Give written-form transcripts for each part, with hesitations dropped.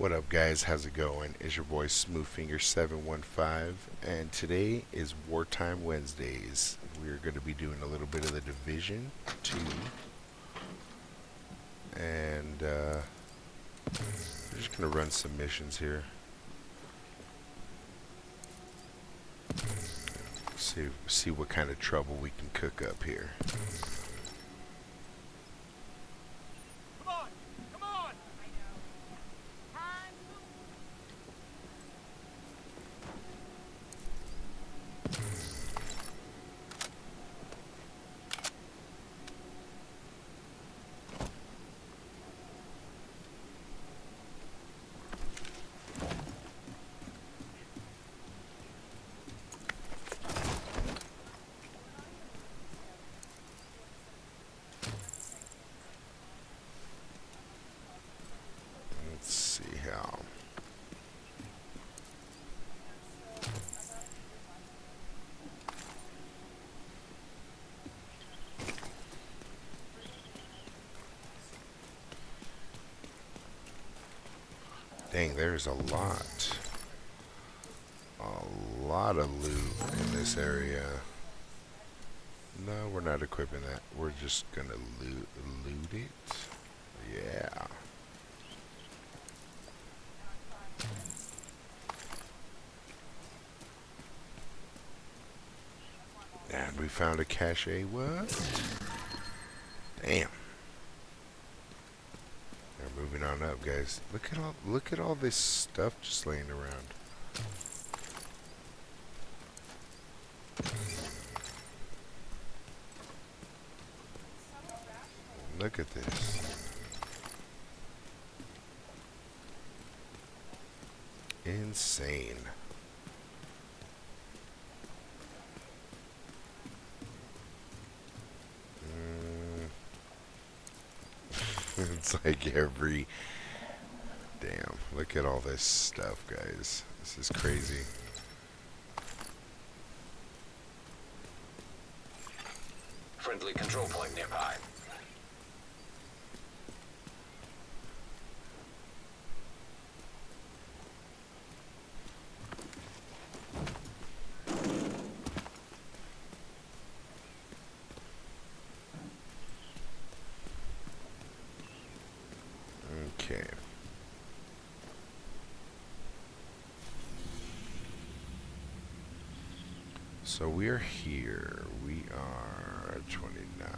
What up, guys? How's it going? It's your boy Smoothfinger715, and today is Wartime Wednesdays. We're going to be doing a little bit of the Division 2, and we're just going to run some missions here. See what kind of trouble we can cook up here. Let's see how. Dang, there's a lot of loot in this area. No, we're not equipping that. We're just gonna loot it. Yeah. And we found a cache. What? Damn. We're moving on up, guys. Look at all this stuff just laying around. Look at this. Insane. It's like every... Damn, look at all this stuff, guys. This is crazy. Friendly control point nearby. Okay. So we're here. We are 29.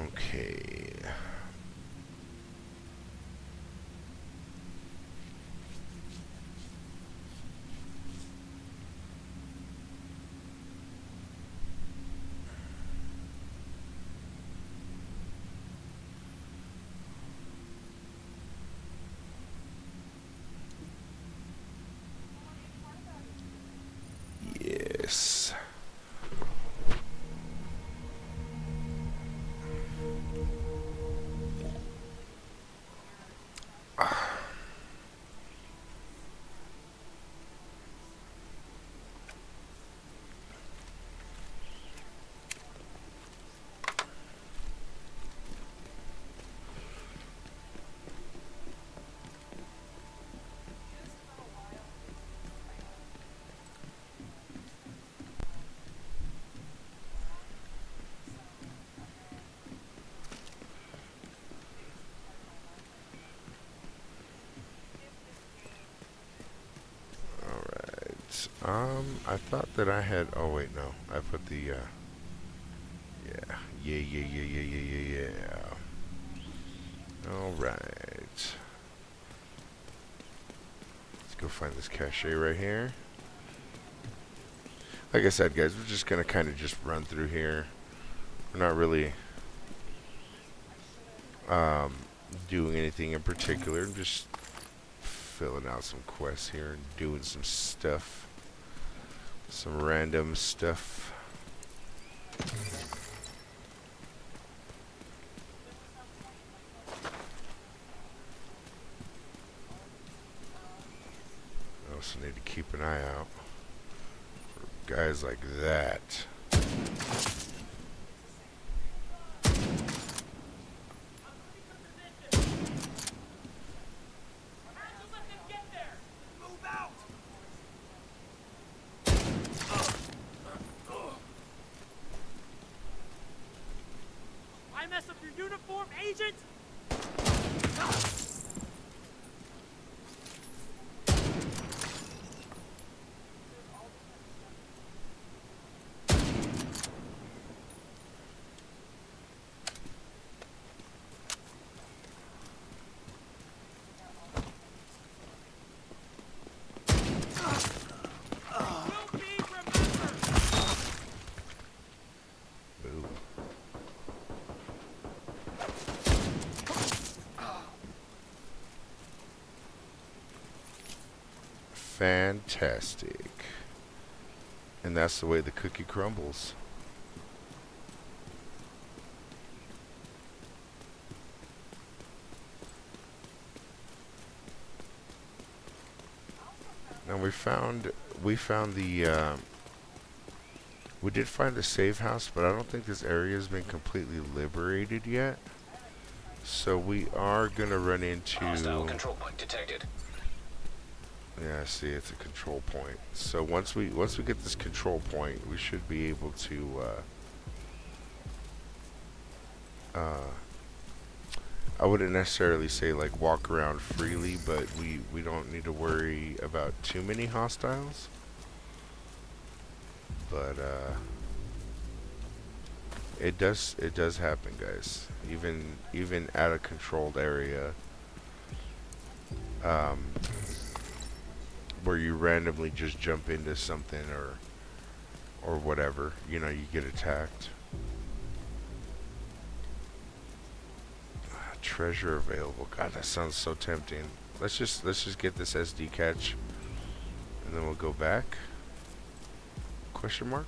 Okay. Yes. I thought that I had. Oh wait, no. I put the. Yeah. All right. Let's go find this cache right here. Like I said, guys, we're just gonna kind of just run through here. We're not really doing anything in particular. I'm just filling out some quests here and doing some stuff. Some random stuff. need to keep an eye out for guys like that. I mess up your uniform, agent? Will be remembered. Boo. Fantastic. And that's the way the cookie crumbles. Now we found the we did find the safe house, but I don't think this area has been completely liberated yet. So we are gonna run into Hostile control point detected. yeah, see, it's a control point. So once we get this control point, we should be able to I wouldn't necessarily say like walk around freely, but we don't need to worry about too many hostiles. But it does happen, guys. Even at a controlled area, where you randomly just jump into something or whatever, you know, you get attacked. Treasure available. God, that sounds so tempting. Let's just get this SD catch, and then we'll go back. Question mark?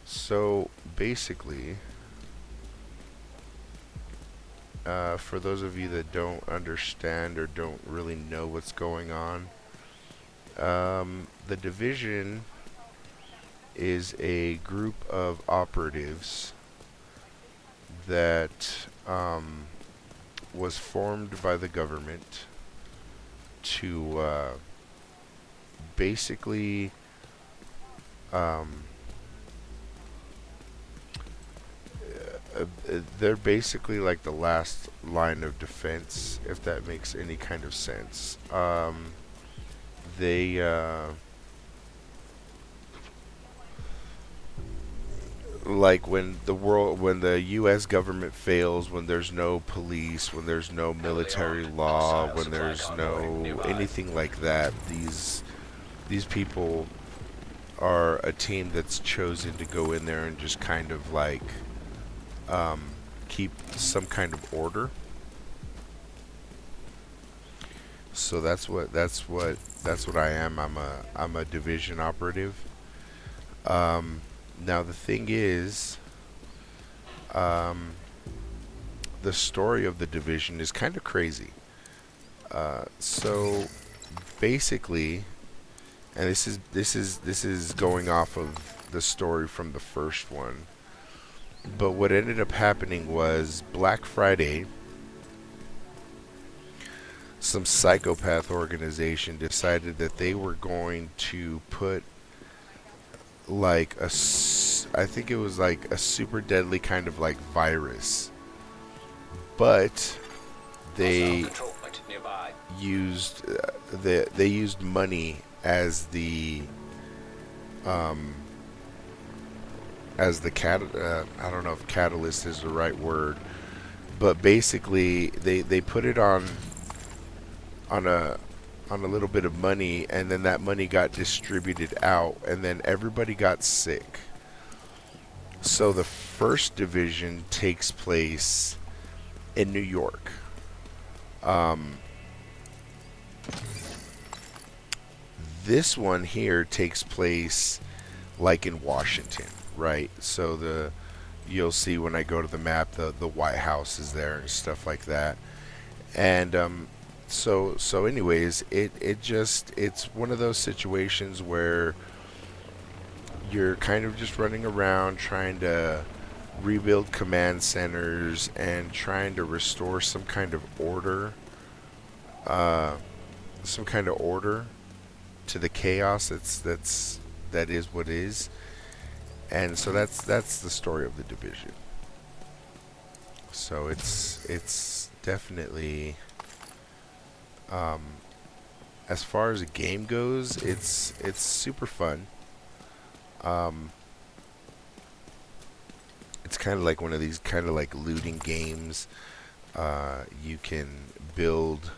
So basically, for those of you that don't understand or don't really know what's going on, the Division is a group of operatives that was formed by the government to basically they're basically like the last line of defense, if that makes any kind of sense. They like when the U.S. government fails, when there's no police, when there's no military law, when there's no anything like that, these people are a team that's chosen to go in there and just kind of like keep some kind of order. So that's what I am. I'm a division operative. Now the thing is, the story of the division is kind of crazy. So basically, and this is going off of the story from the first one. But what ended up happening was Black Friday, some psychopath organization decided that they were going to put like I think it was like a super deadly kind of like virus, but they used they used money as the I don't know if catalyst is the right word, but basically they put it on a little bit of money, and then that money got distributed out, and then everybody got sick. So the first division takes place in New York. This one here takes place like in Washington, right? So you'll see when I go to the map, the White House is there and stuff like that. And so anyways, it's one of those situations where you're kind of just running around trying to rebuild command centers and trying to restore some kind of order, uh, some kind of order to the chaos that is what is. And so that's the story of the Division. So it's definitely, as far as a game goes, it's super fun. It's kind of like one of these kind of like looting games. You can build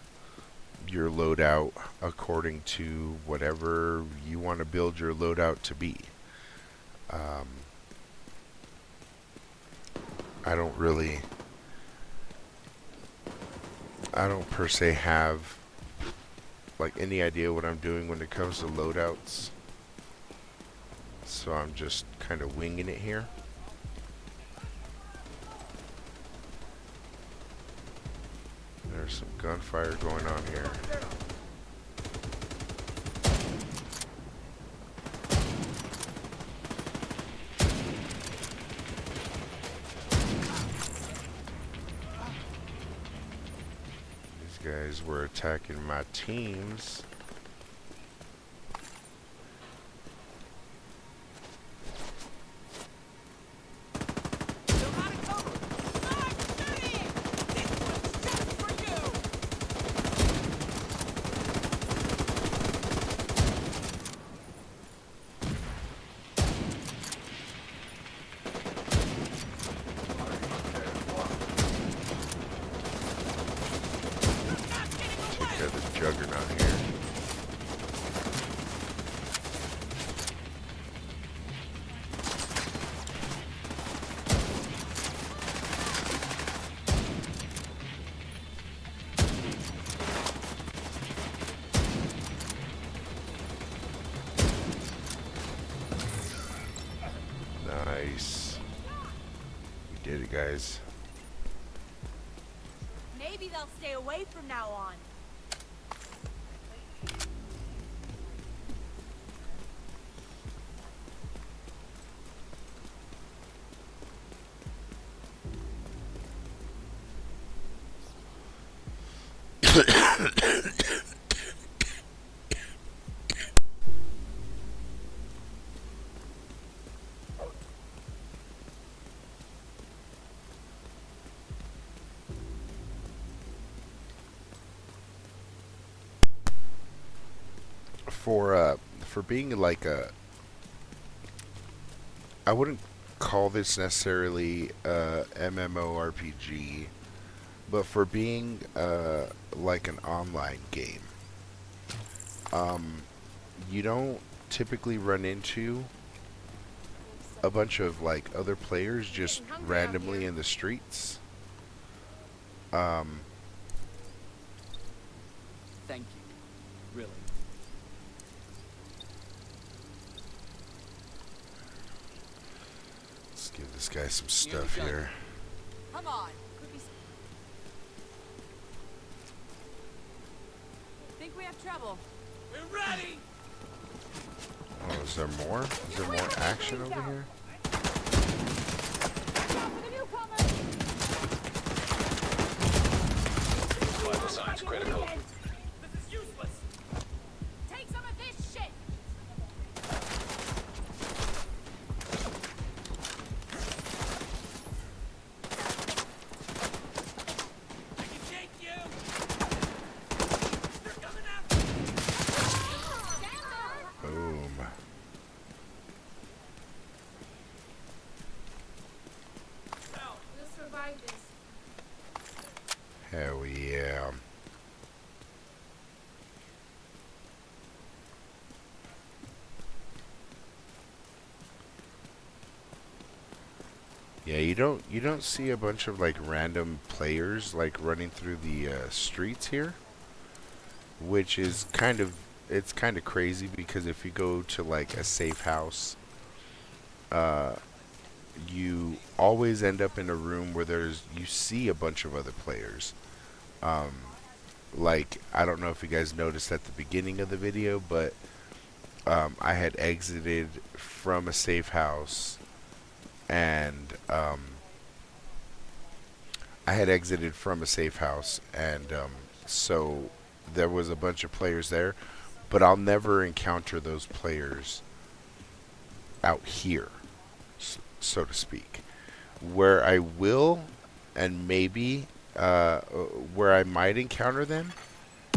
your loadout according to whatever you want to build your loadout to be. I don't really, I don't per se have like any idea what I'm doing when it comes to loadouts. So I'm just kind of winging it here. There's some gunfire going on here. These guys were attacking my teams. Juggernaut here. Nice. We did it, guys. Maybe they'll stay away from now on. For being like a, I wouldn't call this necessarily a MMORPG, but for being like an online game, you don't typically run into a bunch of like other players just randomly in the streets. Thank you. Really. Let's give this guy some stuff here. Come on. Could be think we have trouble. We're ready! Oh, is there more? Is there more action over here? Vital signs critical. This is useless! Take some of this shit. I can take you! They're coming after me! Boom. We'll survive this. Hell yeah. Yeah, you don't see a bunch of like random players like running through the streets here, which is kind of it's kind of crazy because if you go to like a safe house, you always end up in a room where you see a bunch of other players. Um, like, I don't know if you guys noticed at the beginning of the video, but I had exited from a safe house, and so there was a bunch of players there, but I'll never encounter those players out here, so to speak. Where I will, and maybe where I might encounter them,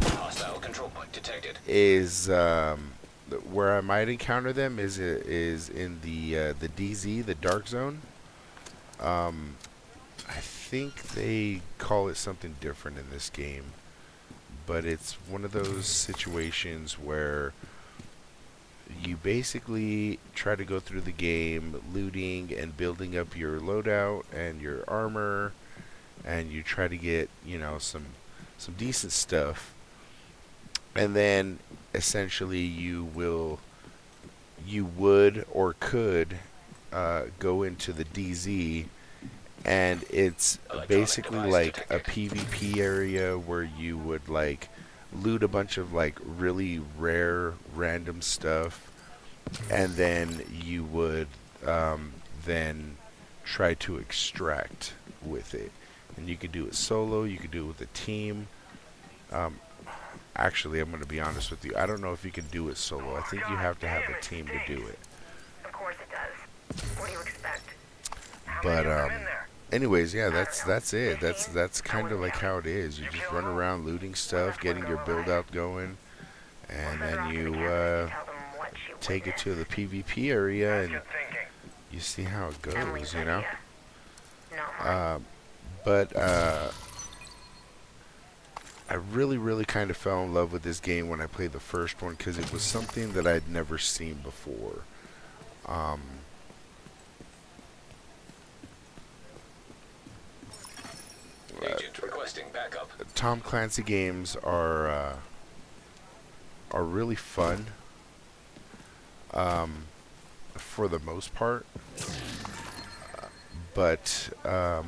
Hostile control point detected. is where I might encounter them is in the DZ, the Dark Zone. I think they call it something different in this game, but it's one of those situations where you basically try to go through the game looting and building up your loadout and your armor, and you try to get, you know, some decent stuff, and then essentially you would or could go into the DZ, and it's basically like a PvP area where you would like loot a bunch of like really rare random stuff, and then you would then try to extract with it. And you could do it solo, you could do it with a team. Actually, I'm going to be honest with you, I don't know if you can do it solo. I think you have to have a team to do it. Of course it does. What do you expect? But anyways, yeah, that's it. That's kind of like how it is. You just run around looting stuff, getting your build out going, and then you take it to the PvP area and you see how it goes, you know. But I really kind of fell in love with this game when I played the first one, because it was something that I'd never seen before. Agent requesting backup. Tom Clancy games are really fun, for the most part, but I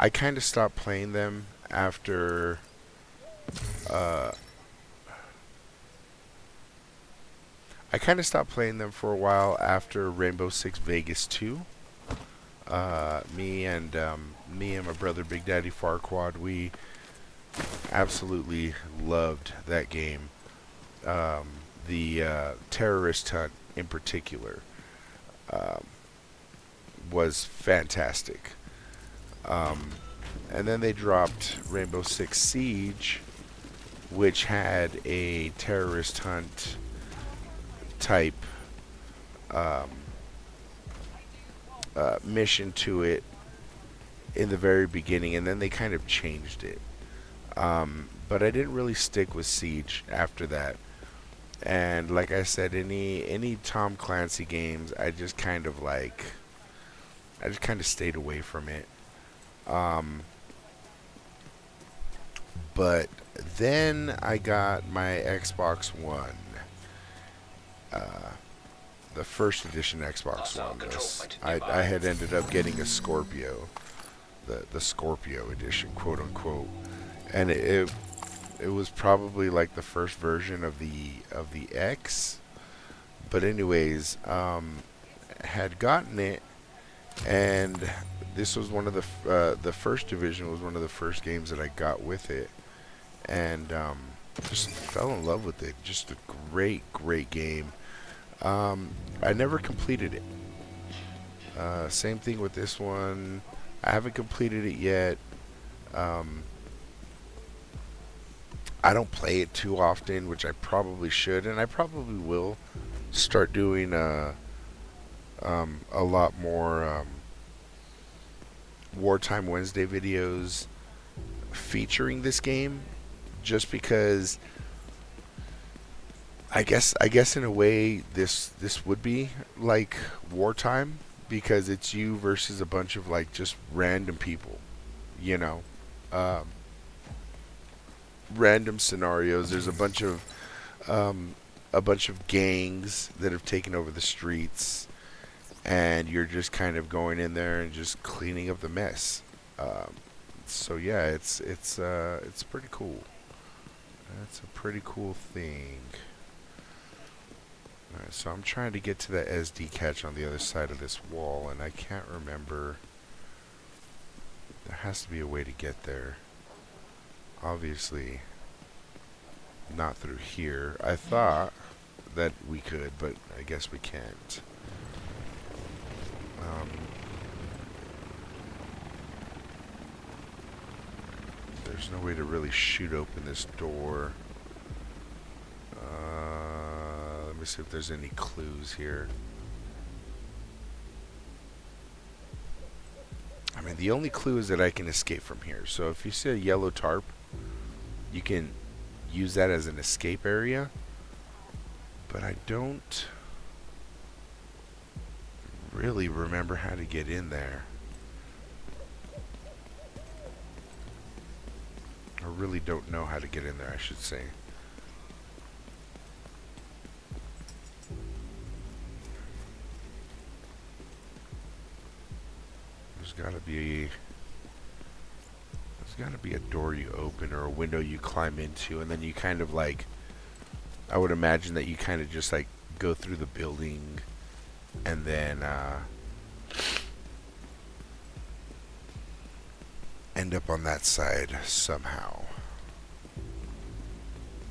kind of stopped playing them after I kind of stopped playing them for a while after Rainbow Six Vegas 2. Me and my brother Big Daddy Farquad, we absolutely loved that game. The terrorist hunt in particular was fantastic. And then they dropped Rainbow Six Siege, which had a terrorist hunt type mission to it in the very beginning, and then they kind of changed it. But I didn't really stick with Siege after that. And like I said, any Tom Clancy games, I just kind of stayed away from it. But then I got my Xbox One, the first edition Xbox One. I had ended up getting a Scorpio, the Scorpio edition, quote unquote, and it was probably like the first version of the X. But anyways, had gotten it, and this was one of the First Division was one of the first games that I got with it, and just fell in love with it. Just a great game. I never completed it. Same thing with this one. I haven't completed it yet. I don't play it too often, which I probably should, and I probably will start doing a lot more Wartime Wednesday videos featuring this game, just because I guess in a way this would be like wartime, because it's you versus a bunch of like just random people, you know. random scenarios. There's a bunch of gangs that have taken over the streets, and you're just kind of going in there and just cleaning up the mess. So yeah, it's pretty cool. That's a pretty cool thing. Alright, so I'm trying to get to that SD catch on the other side of this wall, and I can't remember. There has to be a way to get there. Obviously, not through here. I thought that we could, but I guess we can't. There's no way to really shoot open this door. Let me see if there's any clues here. I mean, the only clue is that I can escape from here. So if you see a yellow tarp, you can use that as an escape area. But I don't really remember how to get in there. I really don't know how to get in there, I should say. There's gotta be a door you open or a window you climb into, and then you kind of like, I would imagine that you kind of just like go through the building and then end up on that side somehow.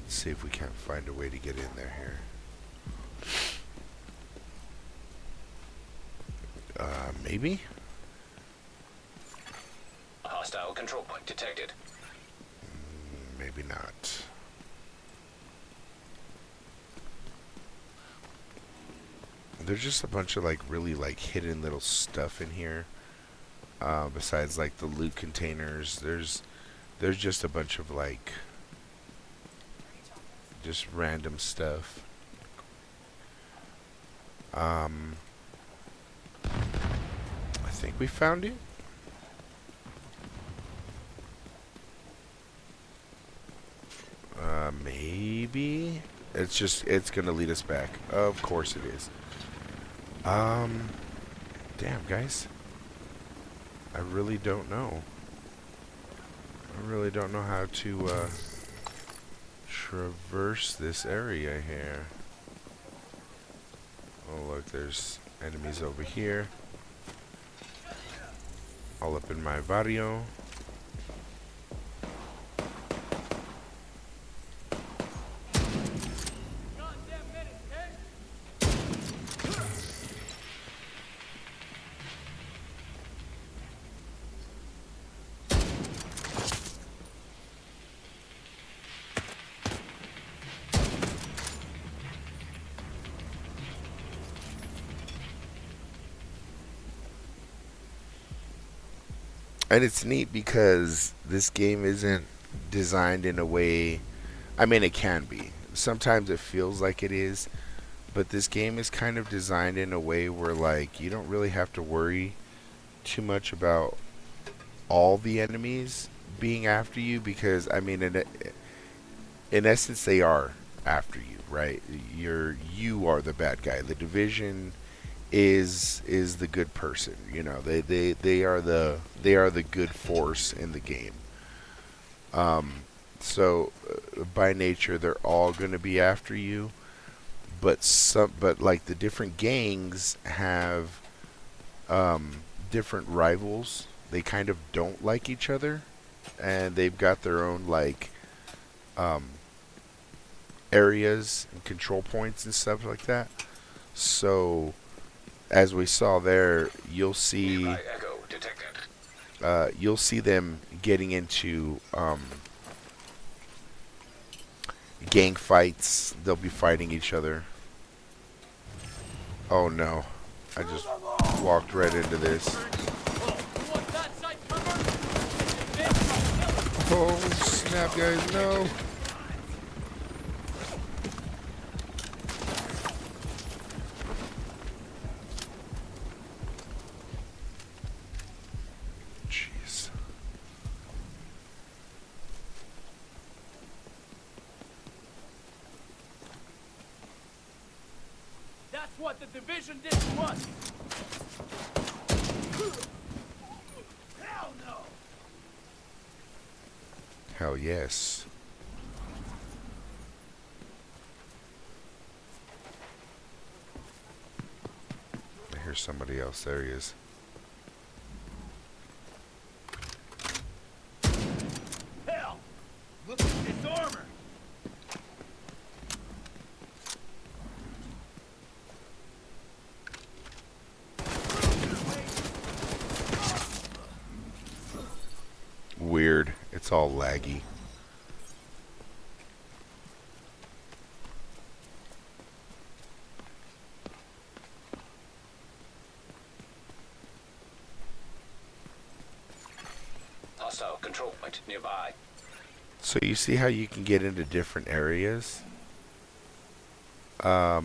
Let's see if we can't find a way to get in there here. Maybe? A hostile control point detected. Maybe not. There's just a bunch of like really like hidden little stuff in here. Besides like the loot containers, there's just a bunch of like just random stuff. I think we found it. Maybe it's gonna lead us back. Of course it is. Damn, guys. I really don't know. I really don't know how to traverse this area here. Oh look, there's enemies over here. All up in my barrio. Goddamn minute, okay? And it's neat because this game isn't designed in a way, I mean it can be. Sometimes it feels like it is, but this game is kind of designed in a way where like you don't really have to worry too much about all the enemies being after you, because I mean in essence they are after you, right? You are the bad guy. The Division is the good person, you know. They are the good force in the game. So by nature they're all going to be after you, but like the different gangs have different rivals. They kind of don't like each other, and they've got their own like areas and control points and stuff like that. So as we saw there, you'll see Nearby echo detected. you'll see them getting into gang fights. They'll be fighting each other. Oh no, I just walked right into this. You want that site covered? Oh snap, guys, no. Jeez. what the division did to us. Hell no! Hell yes. I hear somebody else. There he is. Hell! Look at this armor! Weird. It's all laggy. Hostile control point nearby. So you see how you can get into different areas? So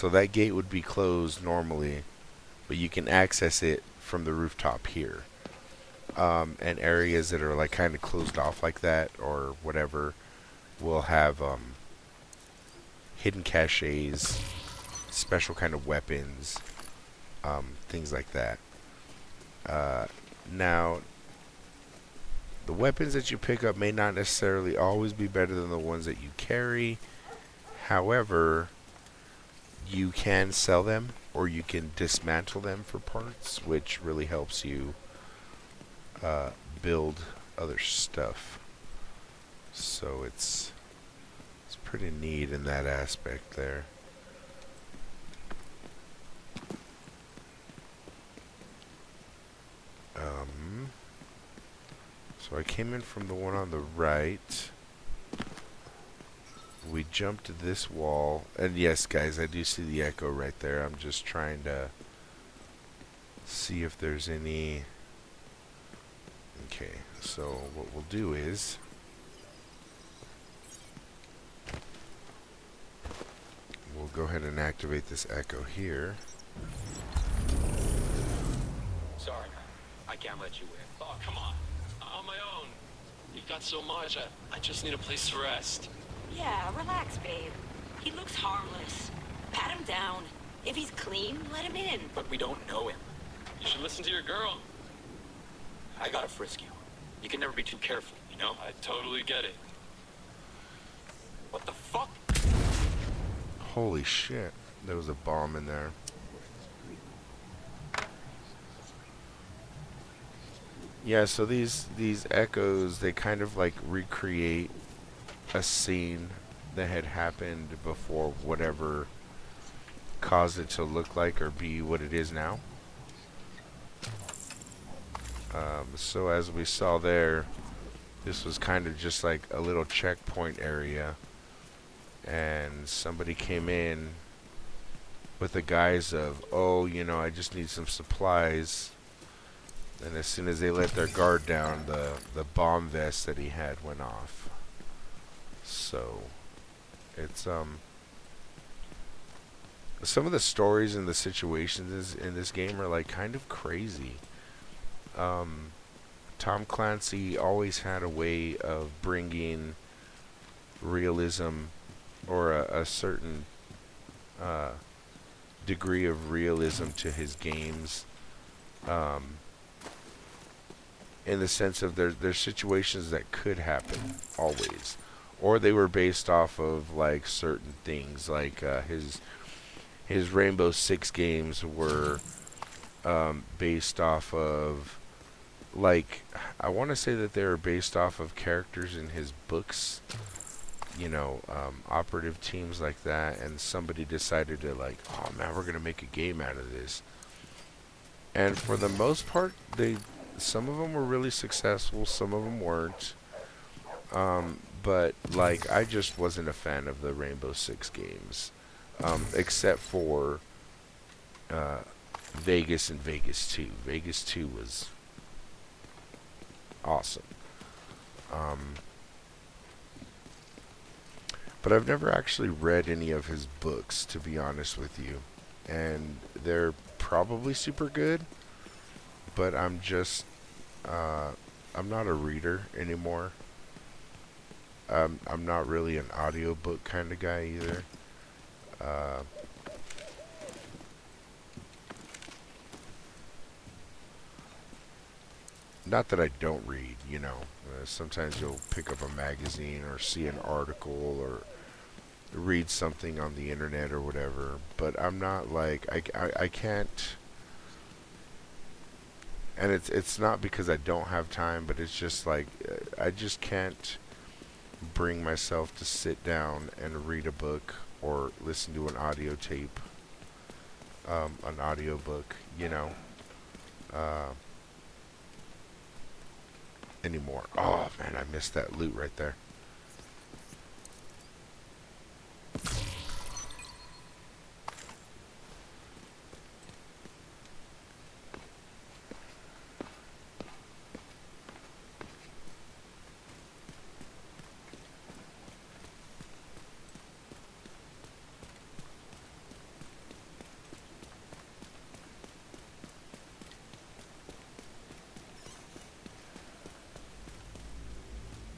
that gate would be closed normally, but you can access it from the rooftop here. And areas that are like kind of closed off like that or whatever will have hidden caches, special kind of weapons, things like that. Now, the weapons that you pick up may not necessarily always be better than the ones that you carry. However, you can sell them or you can dismantle them for parts, which really helps you build other stuff. So it's pretty neat in that aspect there. So I came in from the one on the right. We jumped to this wall. And yes, guys, I do see the echo right there. I'm just trying to see if there's any... Okay, so what we'll do is... we'll go ahead and activate this echo here. Sorry, I can't let you in. Oh, come on. I'm on my own. You've got so much. I just need a place to rest. Yeah, relax, babe. He looks harmless. Pat him down. If he's clean, let him in. But we don't know him. You should listen to your girl. I gotta frisk you. You can never be too careful, you know? I totally get it. What the fuck? Holy shit. There was a bomb in there. Yeah, so these echoes, they kind of like recreate a scene that had happened before whatever caused it to look like or be what it is now. So as we saw there, this was kind of just like a little checkpoint area, and somebody came in with the guise of, oh, you know, I just need some supplies. And as soon as they let their guard down, the bomb vest that he had went off. So it's some of the stories and the situations in this game are like kind of crazy. Tom Clancy always had a way of bringing realism or a certain degree of realism to his games. In the sense of there's situations that could happen always, or they were based off of like certain things, like his Rainbow Six games were based off of, like, I want to say that they were based off of characters in his books, you know, operative teams like that, and somebody decided to like, oh man, we're gonna make a game out of this. And for the most part, some of them were really successful, some of them weren't. But like, I just wasn't a fan of the Rainbow Six games, except for Vegas and Vegas 2. Vegas 2 was awesome. But I've never actually read any of his books, to be honest with you. And they're probably super good, but I'm just, I'm not a reader anymore. I'm not really an audiobook kind of guy either. Not that I don't read, you know. Sometimes you'll pick up a magazine or see an article or read something on the internet or whatever. But I'm not like I can't. And it's not because I don't have time, but it's just like I just can't bring myself to sit down and read a book or listen to an audio tape, an audio book, you know, anymore. Oh man, I missed that loot right there.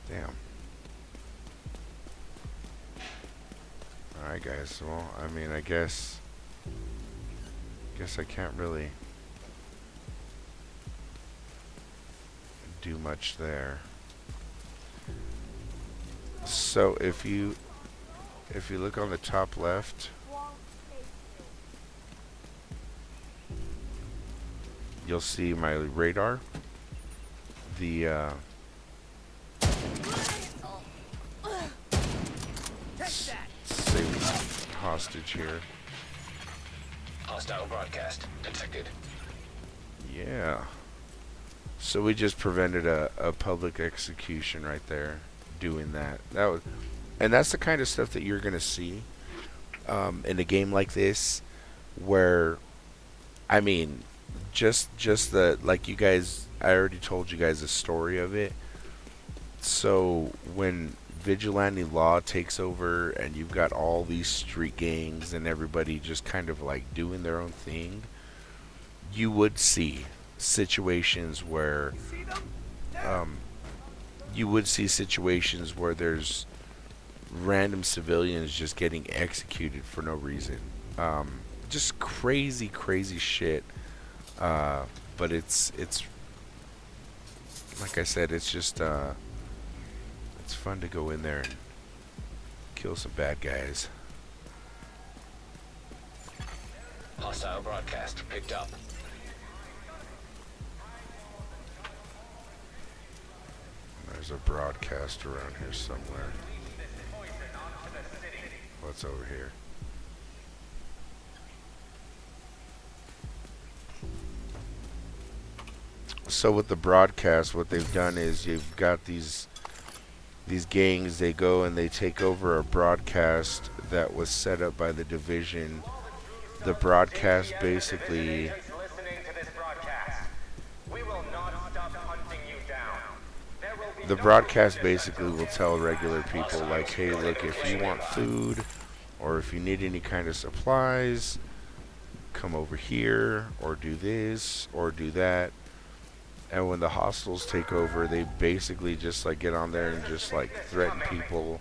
Damn. Alright guys, well, I mean, I guess I can't really do much there. So if you look on the top left, you'll see my radar. The save hostage here. Hostile broadcast detected. Yeah. So we just prevented a public execution right there, doing that. And that's the kind of stuff that you're gonna see in a game like this, where, I mean, just the, like, you guys, I already told you guys the story of it. So when vigilante law takes over and you've got all these street gangs and everybody just kind of like doing their own thing, you would see situations where there's random civilians just getting executed for no reason. Just crazy shit. But it's like I said, it's just it's fun to go in there and kill some bad guys. Hostile broadcast picked up. There's a broadcast around here somewhere. What's over here? So with the broadcast, what they've done is you've got these gangs, they go and they take over a broadcast that was set up by the division. The broadcast basically will tell regular people, like, hey, look, if you want food or if you need any kind of supplies, come over here or do this or do that. And when the hostiles take over, they basically just like get on there and just like threaten people.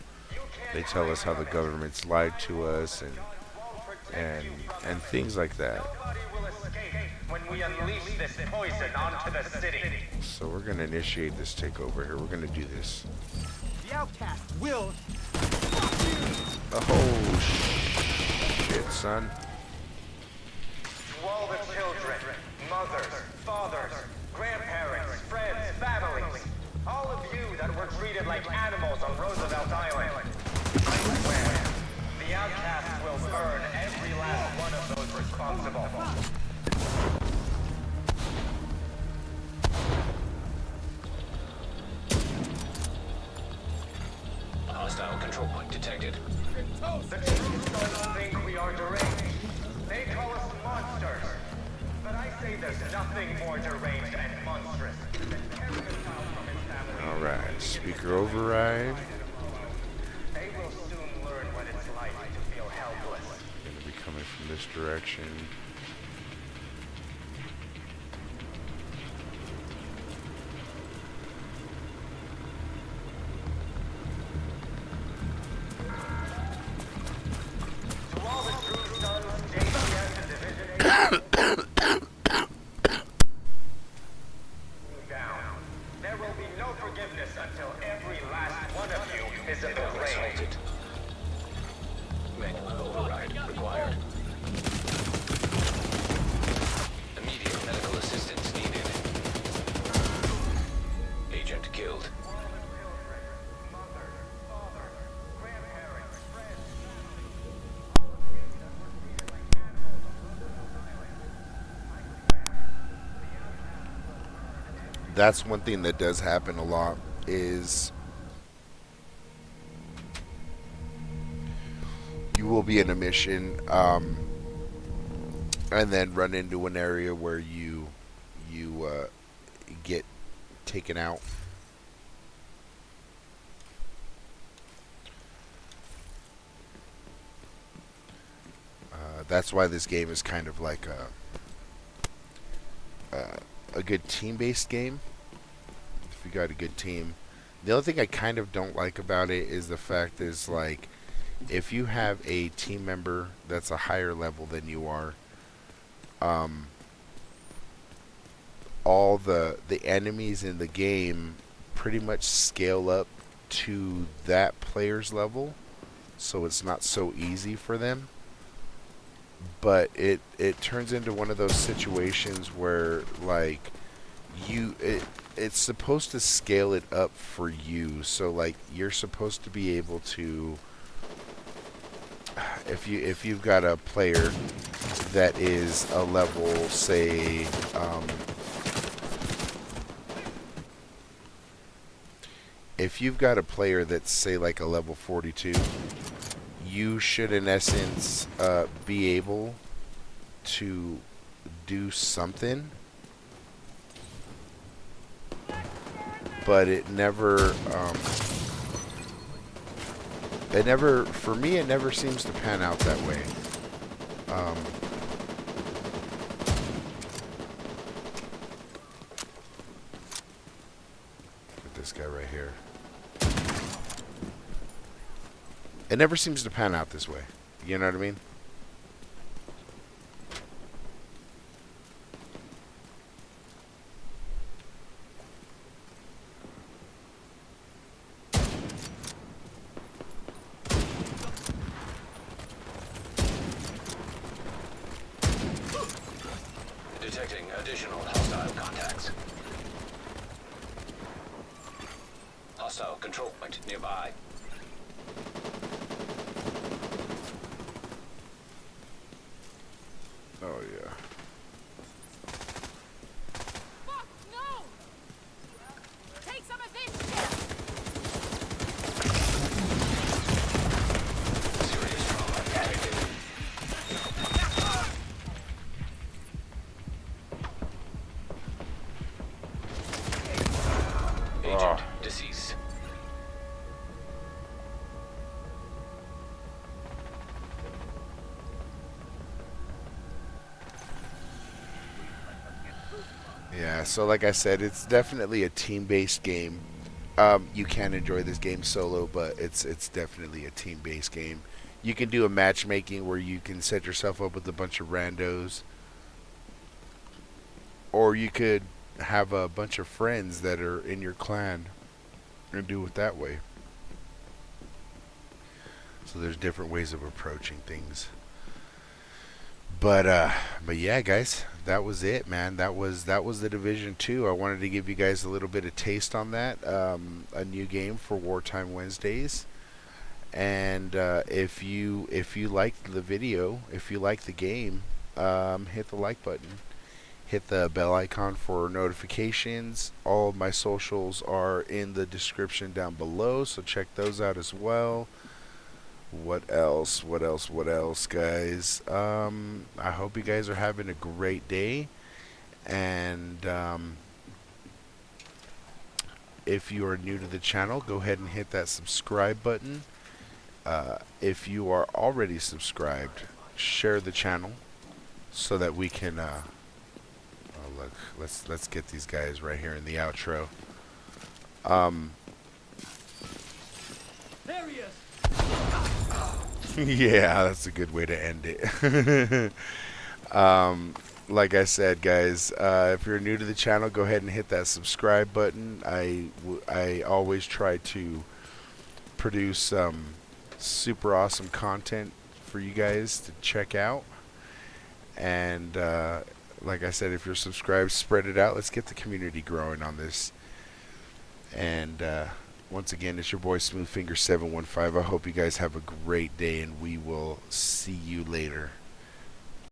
They tell us how the government's lied to us and things like that. When we unleash this poison onto the city. So we're gonna initiate this takeover here. We're gonna do this. The outcast will. Oh shit, son. To all the children, mothers, fathers, grandparents, friends, families, all of you that were treated like animals on Roosevelt Island, I swear, the outcast will burn every last one of those responsible. Hostile control point detected. The troops don't think we are deranged. They call us monsters. But I say there's nothing more deranged and monstrous than tearing a child from his family. Alright, speaker override. They will soon learn what it's like to feel helpless. Gonna be coming from this direction. To all the That's one thing that does happen a lot is you will be in a mission, and then run into an area where you get taken out. That's why this game is kind of like a good team-based game. If you got a good team, the only thing I kind of don't like about it is the fact is like if you have a team member that's a higher level than you are, all the enemies in the game pretty much scale up to that player's level, so it's not so easy for them. But it turns into one of those situations where like it's supposed to scale it up for you, so like you're supposed to be able to, if you've got a player that is a level, say, if you've got a player that's, say, like a level 42, you should in essence be able to do something, but it never for me it never seems to pan out that way. Look at this guy right here. It never seems to pan out this way. You know what I mean? Detecting additional hostile contacts. Hostile control point nearby. Oh yeah. Fuck, no! Take some of this shit! Serious trauma detected. Agent deceased. Yeah, so like I said, it's definitely a team-based game. You can enjoy this game solo, but it's definitely a team-based game. You can do a matchmaking where you can set yourself up with a bunch of randos, or you could have a bunch of friends that are in your clan and do it that way. So there's different ways of approaching things. But yeah, guys, that was it, man. That was the Division 2. I wanted to give you guys a little bit of taste on that. A new game for Wartime Wednesdays. And if you liked the video, if you like the game, hit the like button. Hit the bell icon for notifications. All of my socials are in the description down below, so check those out as well. What else, guys? I hope you guys are having a great day. And if you are new to the channel, go ahead and hit that subscribe button. If you are already subscribed, share the channel so that we can oh look, let's get these guys right here in the outro. There he is. Yeah, that's a good way to end it. Like I said, guys, if you're new to the channel, go ahead and hit that subscribe button. I always try to produce super awesome content for you guys to check out. And like I said, if you're subscribed, spread it out. Let's get the community growing on this. And once again, it's your boy Smoothfinger715. I hope you guys have a great day, and we will see you later.